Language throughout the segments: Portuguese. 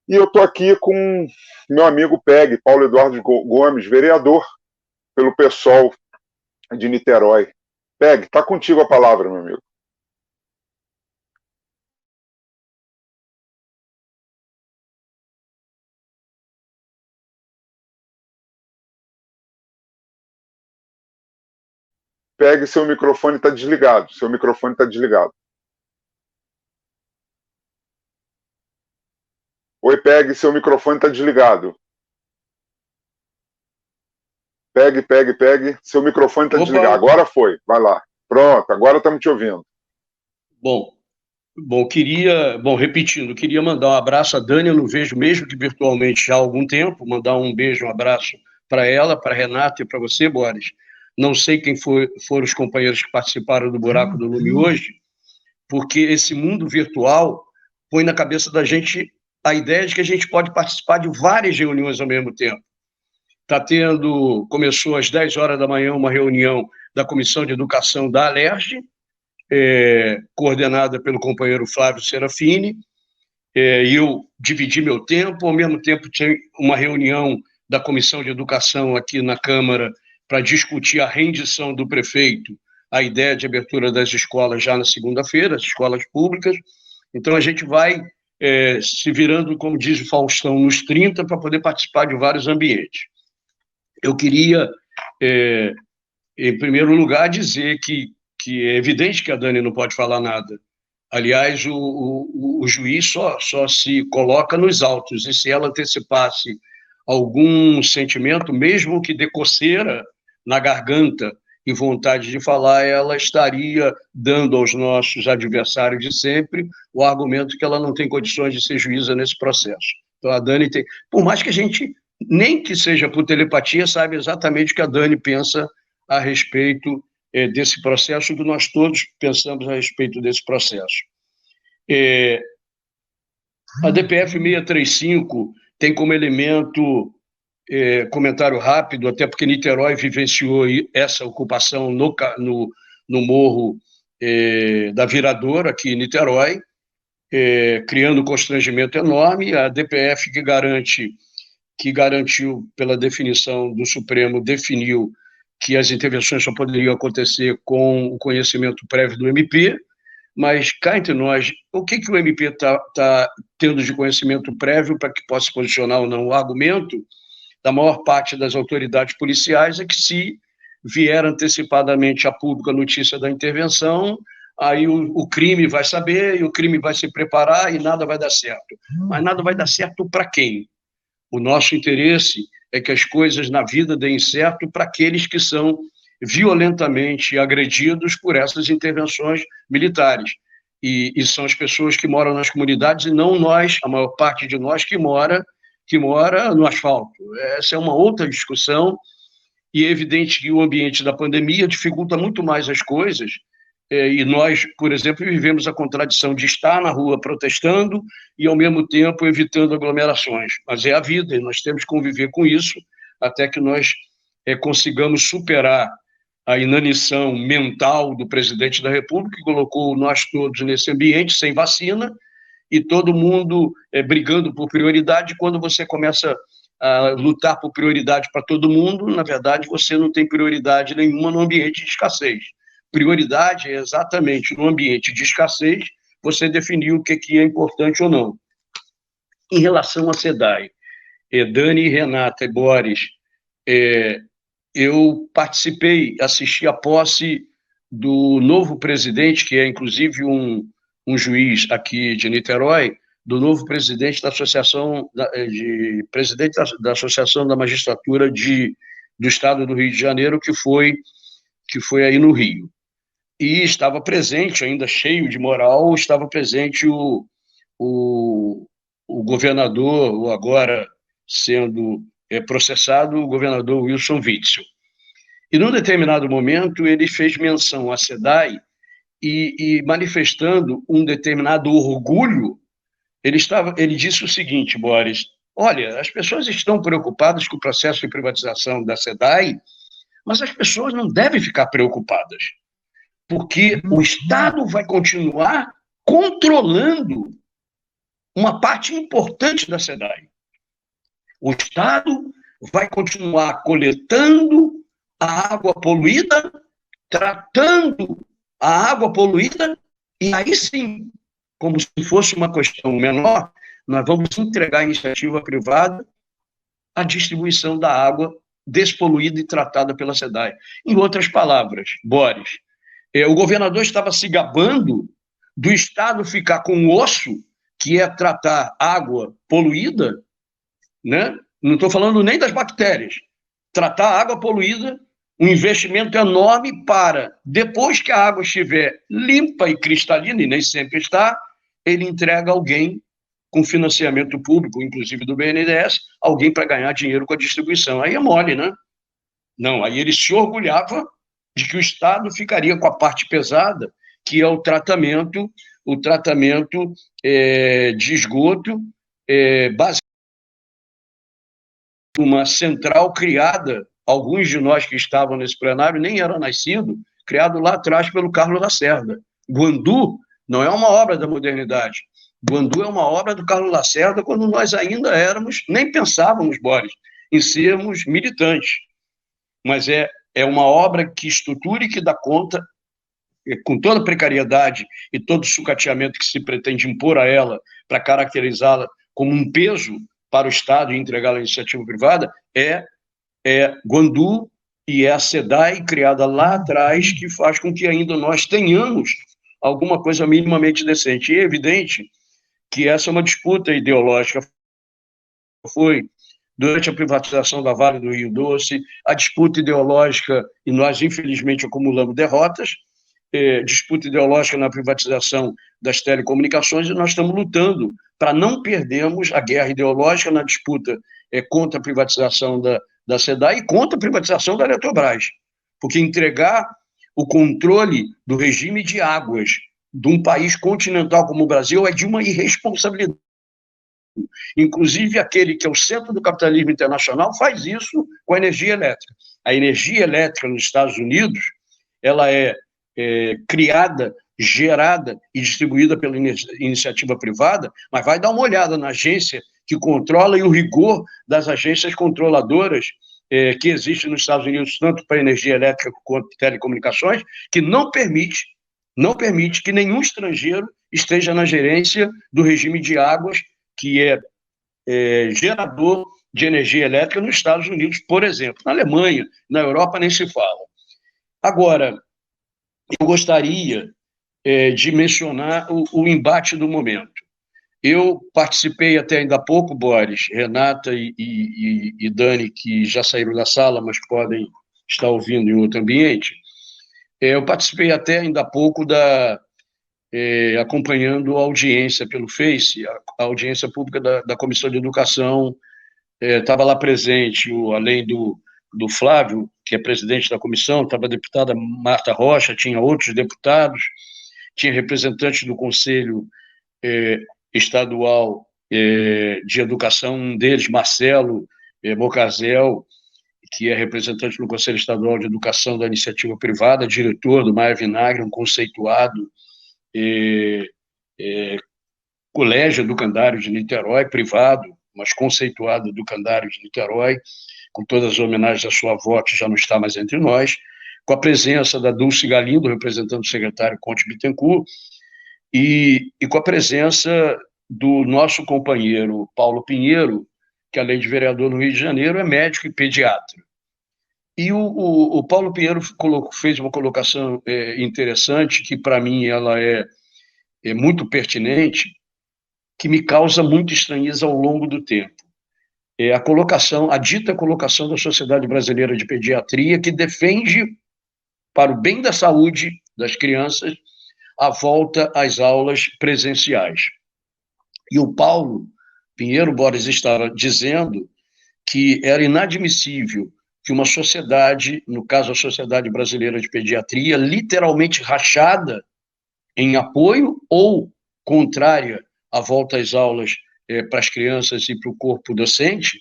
E eu estou aqui com meu amigo PEG, Paulo Eduardo Gomes, vereador pelo PSOL de Niterói. PEG, está contigo a palavra, meu amigo. PEG, seu microfone está desligado. Seu microfone está desligado. Oi, PEG, seu microfone está desligado. PEG, seu microfone está desligado. Opa, Agora foi, vai lá. Pronto, agora estamos te ouvindo. bom, repetindo, queria mandar um abraço à Dani, eu não vejo mesmo que virtualmente já há algum tempo, mandar um beijo, um abraço para ela, para a Renata e para você, Boris. Não sei quem foram os companheiros que participaram do Buraco do Lume hoje, porque esse mundo virtual põe na cabeça da gente a ideia de que a gente pode participar de várias reuniões ao mesmo tempo. Começou às 10 horas da manhã uma reunião da Comissão de Educação da Alerj, coordenada pelo companheiro Flávio Serafini, e eu dividi meu tempo, ao mesmo tempo tinha uma reunião da Comissão de Educação aqui na Câmara para discutir a rendição do prefeito, a ideia de abertura das escolas já na segunda-feira, as escolas públicas. Então a gente vai se virando, como diz o Faustão, nos 30 para poder participar de vários ambientes. Eu queria, em primeiro lugar, dizer que é evidente que a Dani não pode falar nada. Aliás, o juiz só se coloca nos autos, e se ela antecipasse algum sentimento, mesmo que de coceira na garganta e vontade de falar, ela estaria dando aos nossos adversários de sempre o argumento que ela não tem condições de ser juíza nesse processo. Então, a Dani tem... Por mais que a gente, nem que seja por telepatia, sabe exatamente o que a Dani pensa a respeito desse processo, que nós todos pensamos a respeito desse processo. A DPF 635 tem como elemento, comentário rápido, até porque Niterói vivenciou essa ocupação no morro da Viradora, aqui em Niterói, criando um constrangimento enorme. A DPF que garantiu, pela definição do Supremo, definiu que as intervenções só poderiam acontecer com o conhecimento prévio do MP, mas cá entre nós, o que o MP está tendo de conhecimento prévio para que possa se posicionar ou não? O argumento da maior parte das autoridades policiais é que, se vier antecipadamente a público a notícia da intervenção, aí o crime vai saber, e o crime vai se preparar e nada vai dar certo. Mas nada vai dar certo para quem? O nosso interesse é que as coisas na vida deem certo para aqueles que são violentamente agredidos por essas intervenções militares. E são as pessoas que moram nas comunidades, e não nós, a maior parte de nós que mora no asfalto. Essa é uma outra discussão, e é evidente que o ambiente da pandemia dificulta muito mais as coisas, e nós, por exemplo, vivemos a contradição de estar na rua protestando e, ao mesmo tempo, evitando aglomerações. Mas é a vida, e nós temos que conviver com isso até que nós consigamos superar a inanição mental do presidente da República, que colocou nós todos nesse ambiente sem vacina, e todo mundo brigando por prioridade. Quando você começa a lutar por prioridade para todo mundo, na verdade, você não tem prioridade nenhuma no ambiente de escassez. Prioridade é exatamente no ambiente de escassez você definir o que é importante ou não. Em relação à SEDAI, Dani, Renata e Boris, eu participei, assisti a posse do novo presidente, que é inclusive um juiz aqui de Niterói, do novo presidente da Associação da Associação da Magistratura do Estado do Rio de Janeiro, que foi aí no Rio. E estava presente, ainda cheio de moral, estava presente o governador, o agora sendo processado, o governador Wilson Witzel. E, num determinado momento, ele fez menção à SEDAI e manifestando um determinado orgulho, ele disse o seguinte, Boris: olha, as pessoas estão preocupadas com o processo de privatização da SEDAI, mas as pessoas não devem ficar preocupadas, porque o Estado vai continuar controlando uma parte importante da SEDAI. O Estado vai continuar coletando a água poluída, tratando a água poluída, e aí sim, como se fosse uma questão menor, nós vamos entregar à iniciativa privada a distribuição da água despoluída e tratada pela SEDAI. Em outras palavras, Boris, o governador estava se gabando do Estado ficar com o osso, que é tratar água poluída, né? Não estou falando nem das bactérias, tratar a água poluída, um investimento enorme para, depois que a água estiver limpa e cristalina, e nem sempre está, ele entrega alguém com financiamento público, inclusive do BNDES, alguém para ganhar dinheiro com a distribuição. Aí é mole, né? Não, aí ele se orgulhava de que o Estado ficaria com a parte pesada, que é o tratamento de esgoto baseado uma central criada, alguns de nós que estavam nesse plenário nem eram nascidos, criado lá atrás pelo Carlos Lacerda. Guandu não é uma obra da modernidade. Guandu é uma obra do Carlos Lacerda quando nós ainda éramos, nem pensávamos, Boris, em sermos militantes. Mas é uma obra que estrutura e que dá conta, com toda a precariedade e todo o sucateamento que se pretende impor a ela para caracterizá-la como um peso para o Estado e entregá-la à iniciativa privada, é Guandu e é a SEDAI, criada lá atrás, que faz com que ainda nós tenhamos alguma coisa minimamente decente. E é evidente que essa é uma disputa ideológica. Foi durante a privatização da Vale do Rio Doce, a disputa ideológica, e nós, infelizmente, acumulamos derrotas, disputa ideológica na privatização das telecomunicações, e nós estamos lutando para não perdermos a guerra ideológica na disputa contra a privatização da SEDAI e contra a privatização da Eletrobras, porque entregar o controle do regime de águas de um país continental como o Brasil é de uma irresponsabilidade. Inclusive, aquele que é o centro do capitalismo internacional faz isso com a energia elétrica. A energia elétrica nos Estados Unidos, ela é criada, gerada e distribuída pela iniciativa privada, mas vai dar uma olhada na agência que controla e o rigor das agências controladoras que existem nos Estados Unidos, tanto para energia elétrica quanto telecomunicações, que não permite que nenhum estrangeiro esteja na gerência do regime de águas, que é gerador de energia elétrica nos Estados Unidos, por exemplo. Na Alemanha, na Europa, nem se fala. Agora, eu gostaria de mencionar o embate do momento. Eu participei até ainda há pouco, Boris, Renata e Dani, que já saíram da sala, mas podem estar ouvindo em outro ambiente. Eu participei até ainda há pouco acompanhando a audiência pelo Face, a audiência pública da Comissão de Educação. Estava lá presente, além do Flávio, que é presidente da comissão, estava a deputada Marta Rocha, tinha outros deputados, tinha representantes do Conselho Estadual de Educação, um deles, Marcelo Mocazel, que é representante do Conselho Estadual de Educação da Iniciativa Privada, diretor do Maia Vinagre, um conceituado colégio educandário de Niterói, privado, mas conceituado educandário de Niterói, com todas as homenagens à sua avó, que já não está mais entre nós, com a presença da Dulce Galindo, representando o secretário Conte Bittencourt, e com a presença do nosso companheiro Paulo Pinheiro, que além de vereador no Rio de Janeiro, é médico e pediatra. E o Paulo Pinheiro fez uma colocação interessante, que para mim ela é muito pertinente, que me causa muita estranheza ao longo do tempo. A dita colocação da Sociedade Brasileira de Pediatria, que defende, para o bem da saúde das crianças, a volta às aulas presenciais. E o Paulo Pinheiro Boris estava dizendo que era inadmissível que uma sociedade, no caso a Sociedade Brasileira de Pediatria, literalmente rachada em apoio ou contrária à volta às aulas para as crianças e para o corpo docente,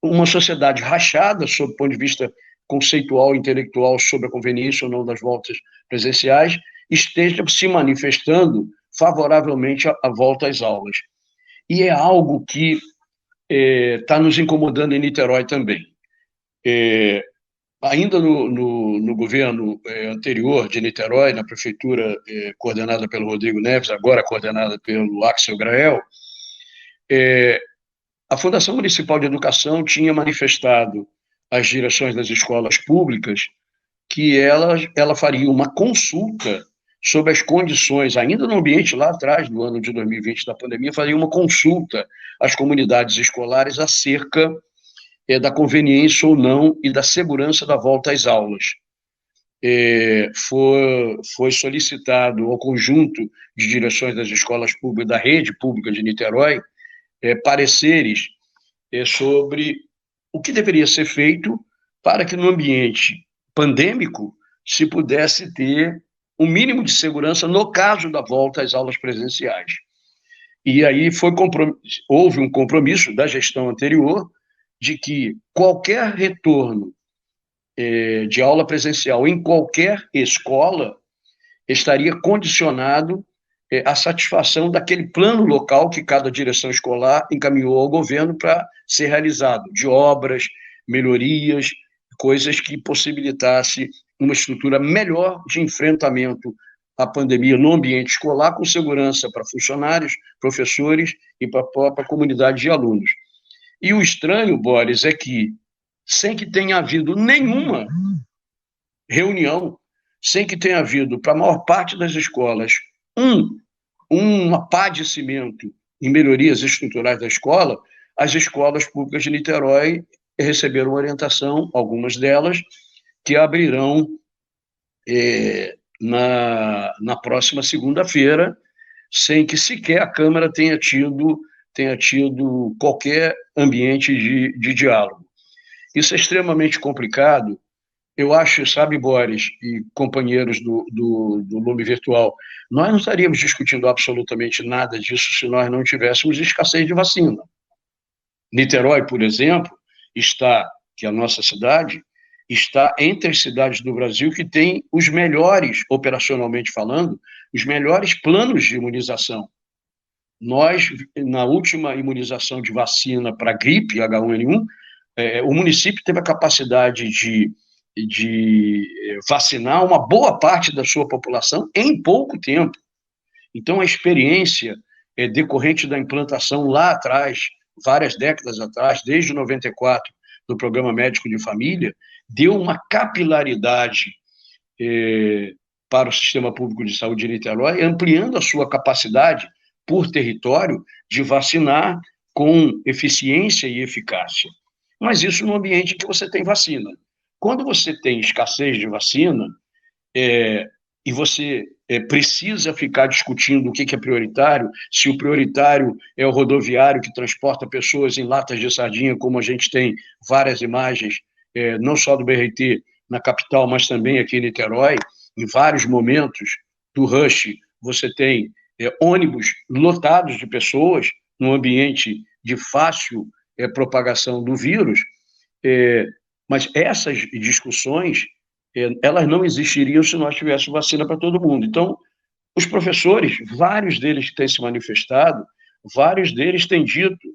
uma sociedade rachada, sob o ponto de vista conceitual e intelectual, sobre a conveniência ou não das voltas presenciais, esteja se manifestando favoravelmente à volta às aulas. E é algo que está nos incomodando em Niterói também. Ainda no governo anterior de Niterói, na prefeitura coordenada pelo Rodrigo Neves, agora coordenada pelo Axel Grael, a Fundação Municipal de Educação tinha manifestado às direções das escolas públicas que ela faria uma consulta sobre as condições, ainda no ambiente lá atrás, no ano de 2020 da pandemia, faria uma consulta às comunidades escolares acerca da conveniência ou não e da segurança da volta às aulas. Foi solicitado ao conjunto de direções das escolas públicas da rede pública de Niterói pareceres sobre o que deveria ser feito para que no ambiente pandêmico se pudesse ter um mínimo de segurança no caso da volta às aulas presenciais. E aí houve um compromisso da gestão anterior de que qualquer retorno de aula presencial em qualquer escola estaria condicionado à satisfação daquele plano local que cada direção escolar encaminhou ao governo para ser realizado, de obras, melhorias, coisas que possibilitasse uma estrutura melhor de enfrentamento à pandemia no ambiente escolar, com segurança para funcionários, professores e para a própria comunidade de alunos. E o estranho, Boris, é que, sem que tenha havido nenhuma reunião, sem que tenha havido, para a maior parte das escolas, um apadecimento em melhorias estruturais da escola, as escolas públicas de Niterói receberam orientação, algumas delas, que abrirão na próxima segunda-feira, sem que sequer a Câmara tenha tido qualquer ambiente de diálogo. Isso é extremamente complicado. Eu acho, sabe, Boris e companheiros do Lume Virtual, nós não estaríamos discutindo absolutamente nada disso se nós não tivéssemos escassez de vacina. Niterói, por exemplo, que é a nossa cidade, está entre as cidades do Brasil que tem os melhores, operacionalmente falando, os melhores planos de imunização. Nós, na última imunização de vacina para gripe H1N1, o município teve a capacidade de vacinar uma boa parte da sua população em pouco tempo. Então, a experiência decorrente da implantação lá atrás, várias décadas atrás, desde 94, do Programa Médico de Família, deu uma capilaridade para o Sistema Público de Saúde de Niterói, ampliando a sua capacidade por território de vacinar com eficiência e eficácia. Mas isso no ambiente em que você tem vacina. Quando você tem escassez de vacina, e você precisa ficar discutindo o que é prioritário, se o prioritário é o rodoviário que transporta pessoas em latas de sardinha, como a gente tem várias imagens, não só do BRT na capital, mas também aqui em Niterói, em vários momentos do rush, você tem ônibus lotados de pessoas, num ambiente de fácil propagação do vírus, mas essas discussões, elas não existiriam se nós tivéssemos vacina para todo mundo. Então, os professores, vários deles que têm se manifestado, vários deles têm dito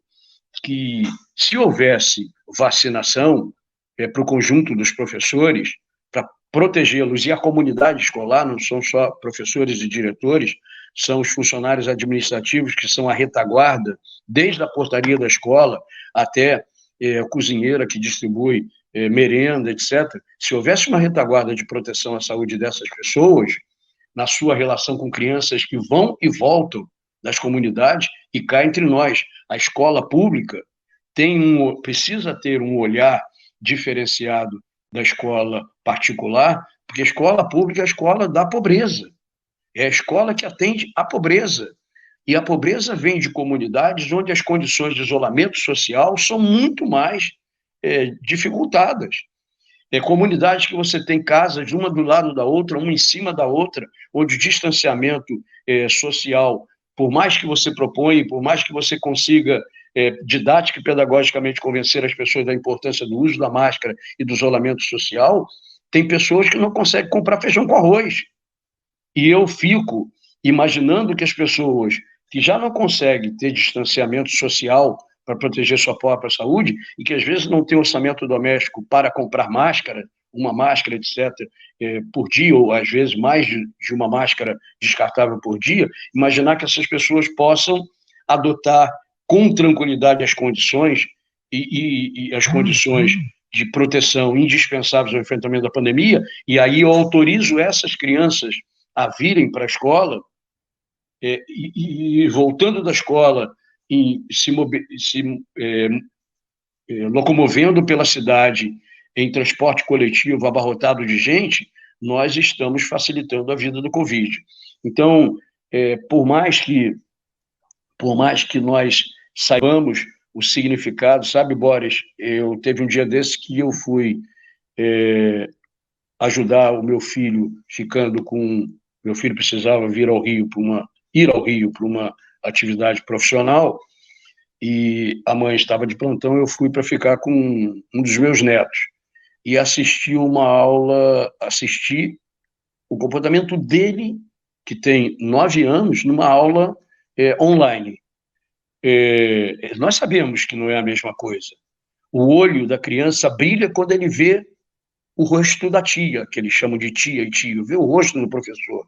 que se houvesse vacinação para o conjunto dos professores, para protegê-los, e a comunidade escolar, não são só professores e diretores, são os funcionários administrativos que são a retaguarda, desde a portaria da escola até a cozinheira que distribui merenda, etc. Se houvesse uma retaguarda de proteção à saúde dessas pessoas, na sua relação com crianças que vão e voltam das comunidades, e cá entre nós, a escola pública precisa ter um olhar diferenciado da escola particular, porque a escola pública é a escola da pobreza, é a escola que atende à pobreza, e a pobreza vem de comunidades onde as condições de isolamento social são muito mais dificultadas. Comunidades que você tem casas, uma do lado da outra, uma em cima da outra, onde o distanciamento social, por mais que você proponha, por mais que você consiga didática e pedagogicamente convencer as pessoas da importância do uso da máscara e do isolamento social, tem pessoas que não conseguem comprar feijão com arroz. E eu fico imaginando que as pessoas que já não conseguem ter distanciamento social para proteger sua própria saúde e que às vezes não têm orçamento doméstico para comprar máscara, uma máscara, etc., por dia, ou às vezes mais de uma máscara descartável por dia, imaginar que essas pessoas possam adotar com tranquilidade as condições e as condições de proteção indispensáveis ao enfrentamento da pandemia, e aí eu autorizo essas crianças a virem para a escola, e voltando da escola, locomovendo pela cidade em transporte coletivo abarrotado de gente, nós estamos facilitando a vida do Covid. Então, por mais que nós saibamos o significado, sabe, Boris, eu teve um dia desse que eu fui ajudar o meu filho, meu filho precisava ir ao Rio para uma atividade profissional, e a mãe estava de plantão, eu fui para ficar com um dos meus netos, e assisti o comportamento dele, que tem 9 anos, numa aula online. Nós sabemos que não é a mesma coisa. O olho da criança brilha quando ele vê o rosto da tia, que eles chamam de tia e tio, vê o rosto do professor.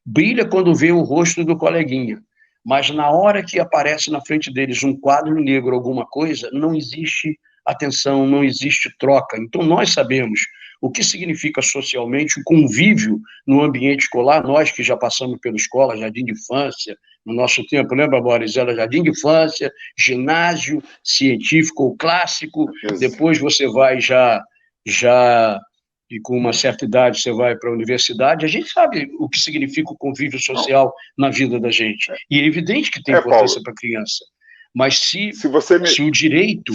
Brilha quando vê o rosto do coleguinha. Mas na hora que aparece na frente deles um quadro negro, alguma coisa, não existe atenção, não existe troca. Então nós sabemos o que significa socialmente o convívio no ambiente escolar, nós que já passamos pela escola, jardim de infância, no nosso tempo, lembra, Boris? Era jardim de infância, ginásio científico ou clássico, depois você vai já e com uma certa idade você vai para a universidade, a gente sabe o que significa o convívio social na vida da gente. E é evidente que tem importância para a criança. Mas se o direito,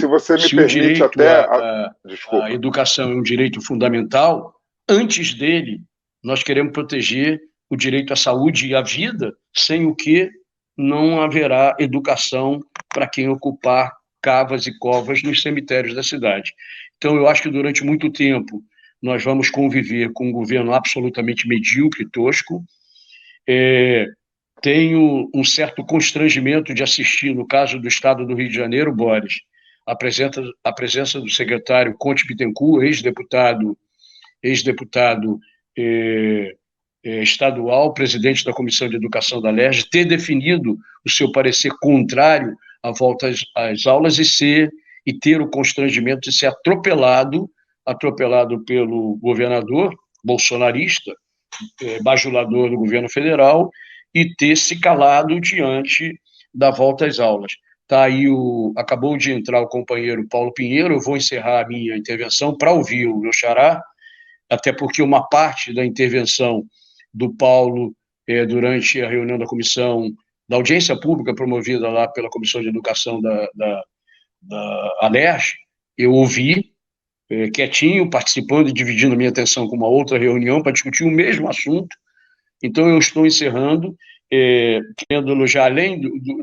a educação é um direito fundamental, antes dele, nós queremos proteger o direito à saúde e à vida, sem o que não haverá educação para quem ocupar cavas e covas nos cemitérios da cidade. Então, eu acho que durante muito tempo nós vamos conviver com um governo absolutamente medíocre, tosco. Tenho um certo constrangimento de assistir, no caso do estado do Rio de Janeiro, Boris, a presença do secretário Conte Bittencourt, ex-deputado estadual, presidente da Comissão de Educação da LERJ, ter definido o seu parecer contrário à volta às aulas e ter o constrangimento de ser atropelado pelo governador bolsonarista, bajulador do governo federal, e ter se calado diante da volta às aulas. Tá aí acabou de entrar o companheiro Paulo Pinheiro, eu vou encerrar a minha intervenção para ouvir o meu xará, até porque uma parte da intervenção do Paulo durante a reunião da comissão, da audiência pública promovida lá pela Comissão de Educação da ALERJ, eu ouvi quietinho, participando e dividindo a minha atenção com uma outra reunião para discutir o mesmo assunto. Então, eu estou encerrando, querendo elogiar, além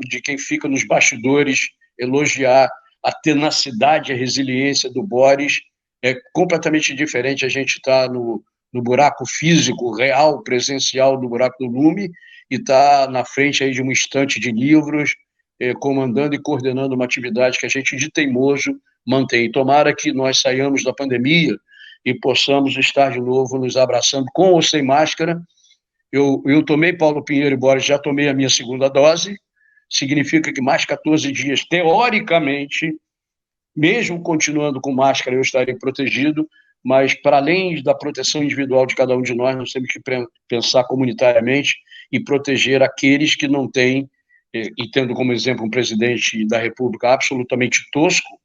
de quem fica nos bastidores, elogiar a tenacidade e a resiliência do Boris. É completamente diferente a gente estar no buraco físico, real, presencial do buraco do lume, e estar na frente aí de uma estante de livros, comandando e coordenando uma atividade que a gente, de teimoso, mantém. Tomara que nós saiamos da pandemia e possamos estar de novo nos abraçando, com ou sem máscara. Eu tomei, Paulo Pinheiro e Boris, já tomei a minha segunda dose, significa que mais 14 dias, teoricamente, mesmo continuando com máscara, eu estarei protegido, mas para além da proteção individual de cada um de nós temos que pensar comunitariamente e proteger aqueles que não têm, e tendo como exemplo um presidente da República absolutamente tosco,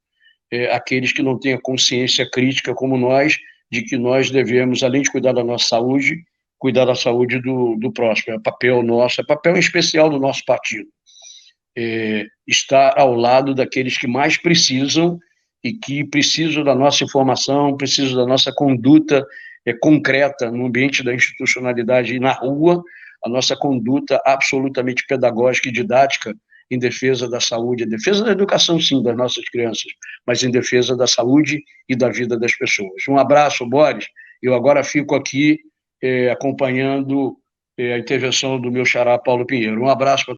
aqueles que não têm a consciência crítica como nós, de que nós devemos, além de cuidar da nossa saúde, cuidar da saúde do próximo. É papel nosso, é papel especial do nosso partido. Estar ao lado daqueles que mais precisam e que precisam da nossa informação, precisam da nossa conduta concreta no ambiente da institucionalidade e na rua, a nossa conduta absolutamente pedagógica e didática em defesa da saúde, em defesa da educação, sim, das nossas crianças, mas em defesa da saúde e da vida das pessoas. Um abraço, Boris. Eu agora fico aqui acompanhando a intervenção do meu xará Paulo Pinheiro. Um abraço para